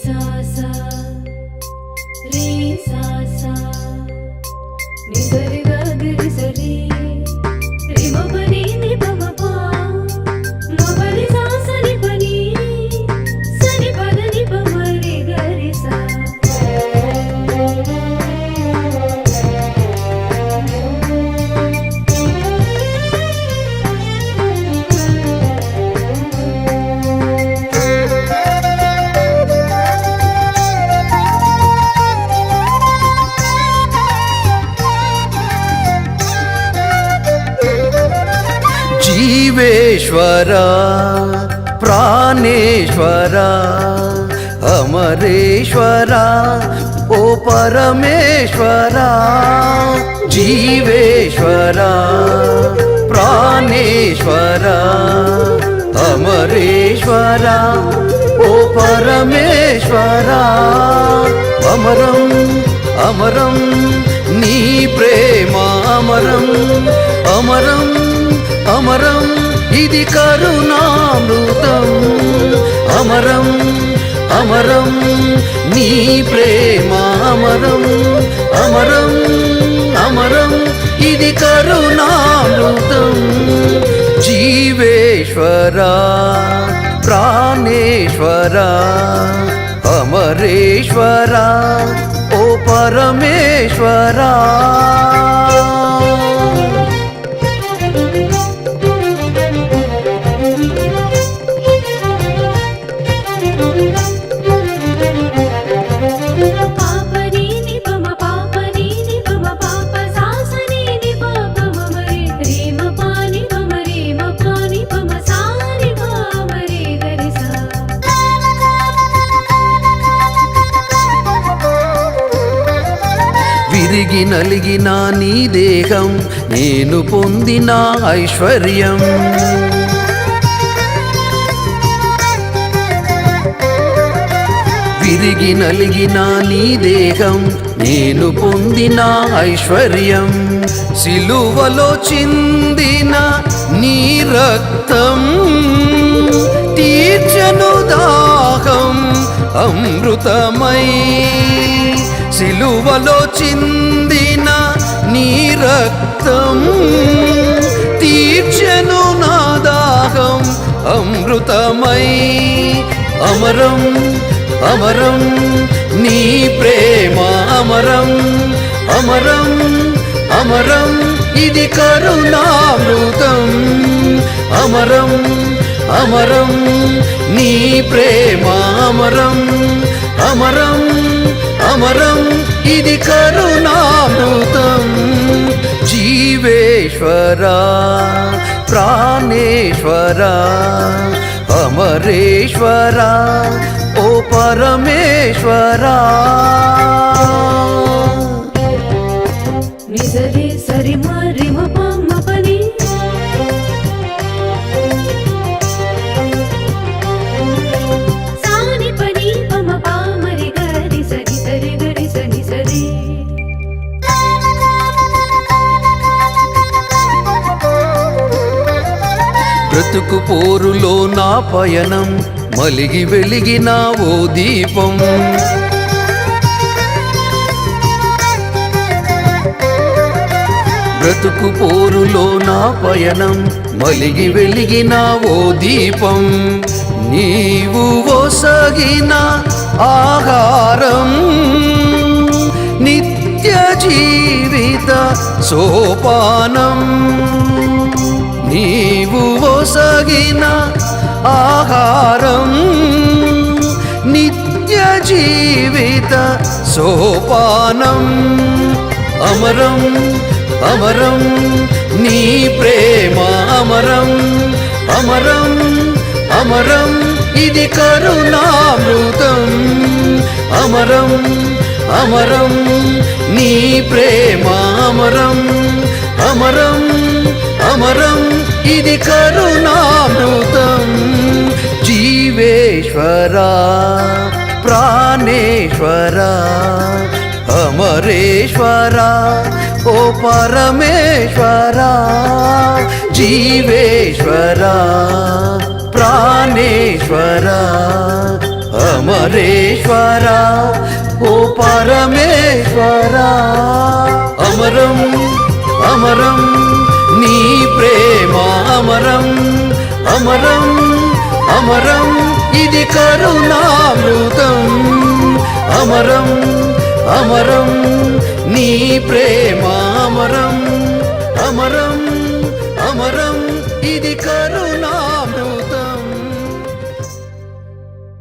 सा सा रे सा सा नि सा रे गा ग रे सा रे रे म प नि नि प म प म प रे सा सा नि प नि प द नि प म रे ग रे सा जीवेश्वरा प्राणेश्वरा अमरेश्वरा ओ परमेश्वरा जीवेश्वरा प्राणेश्वरा अमरेश्वरा ओ परमेश्वरा अमरं अमरं नी प्रेम अमरं अमरं अमरं इदि करुणामृतं अमरं अमरं नी प्रेम अमरं अमरं अमरं इदि करुणामृतं जीवेश्वरा प्राणेश्वरा अमरेश्वरा ओ परमेश्वरा విరిగి నలిగిన నీ దేహం నేను పొందిన ఐశ్వర్యం విరిగి నలిగిన నీ దేహం నేను పొందిన ఐశ్వర్యం సిలువలో చిందిన నీ రక్తం తీర్చను దాహం అమృతమై సిలువలో చిందిన నీ రక్తం తీర్చెను నా దాహం అమృతమై అమరం అమరం నీ ప్రేమ అమరం అమరం అమరం ఇది కరుణామృతం అమరం అమరం నీ ప్రేమ అమరం అమరం अमरं इदि करुणामृतं जीवेश्वरा प्राणेश्वरा अमरेश्वरा ओ परमेश्वरा नि सा रे सा रे म रे म प म प नि सा नि प नि प म प म रे ग रे सा नि सा रे ग रे सा नि सा रे బ్రతుకు పోరులో నా పయనం మలిగి వెలిగిన ఓ దీపం బ్రతుకు పోరులో నా పయనం మలిగి వెలిగిన ఓ దీపం నీవు ఒసగిన ఆహారం నిత్య జీవిత సోపానం నీవు ఒసగిన ఆహారం నిత్య జీవిత సోపానం అమరం అమరం నీ ప్రేమ అమరం అమరం అమరం ఇది కరుణామృతం అమరం అమరం నీ ప్రేమ అమరం అమరం అమరం ఇది కరుణామృతం జీవేశ్వరా ప్రాణేశ్వరా अमरेश्वरा ओ परमेश्वरा जीवेश्वरा प्राणेश्वरा అమరేశ్వర ఓ పరమేశ్వర అమరం అమరం నీ ప్రేమ అమరం అమరం అమరం ఇది కరుణామృతం అమరం అమరం నీ ప్రేమ అమరం అమరం అమరం ఇది